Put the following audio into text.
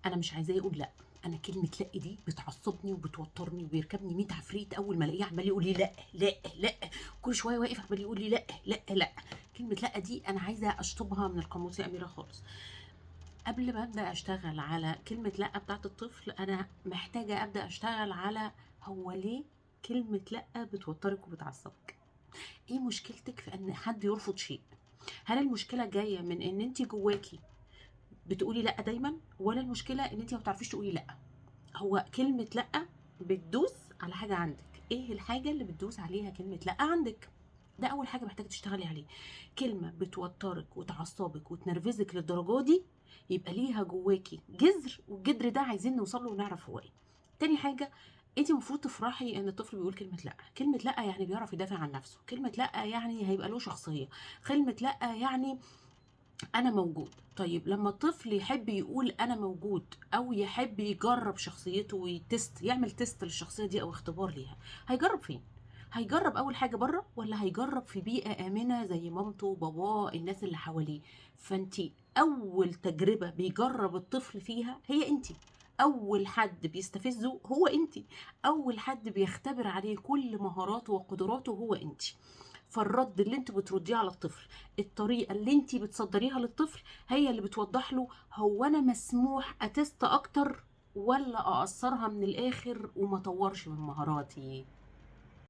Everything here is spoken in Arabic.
انا مش عايزاه يقول لا. انا كلمه لا دي بتعصبني وبتوترني وبيركبني 100 عفريت اول ما الاقيه عمال يقول لي لا لا لا. كل شويه واقف عمال يقول لي لا لا لا. كلمه لا دي انا عايزه اشطبها من القاموس يا اميره خالص. قبل ما ابدا اشتغل على كلمه لا بتاعت الطفل، انا محتاجه ابدا اشتغل على هو ليه كلمه لا بتوترك وبتعصبك. ايه مشكلتك في ان حد يرفض شيء؟ هل المشكله جايه من ان انت جواكي بتقولي لا دايما، ولا المشكله ان انت ما بتعرفيش تقولي لا؟ هو كلمه لا بتدوس على حاجه عندك. ايه الحاجه اللي بتدوس عليها كلمه لا عندك؟ ده اول حاجه محتاجه تشتغلي عليه. كلمه بتوترك وتعصبك وتنرفزك للدرجه دي، يبقى ليها جواكي جذر، والجذر ده عايزين نوصل له ونعرف هو ايه. تاني حاجه، انت المفروض تفرحي ان الطفل بيقول كلمه لا. كلمه لا يعني بيعرف يدافع عن نفسه. كلمه لا يعني هيبقى له شخصيه. كلمه لا يعني انا موجود. طيب لما الطفل يحب يقول انا موجود، او يحب يجرب شخصيته ويتست، يعمل تيست للشخصيه دي او اختبار ليها، هيجرب فين؟ هيجرب اول حاجه بره، ولا هيجرب في بيئه امنه زي مامته باباه الناس اللي حواليه؟ فانتي اول تجربه بيجرب الطفل فيها هي انتي. اول حد بيستفزه هو انتي. اول حد بيختبر عليه كل مهاراته وقدراته هو انتي. فالرد اللي انت بترديه على الطفل، الطريقه اللي انت بتصدريها للطفل، هي اللي بتوضح له هو انا مسموح اتست اكتر، ولا اقصرها من الاخر وما اطورش من مهاراتي.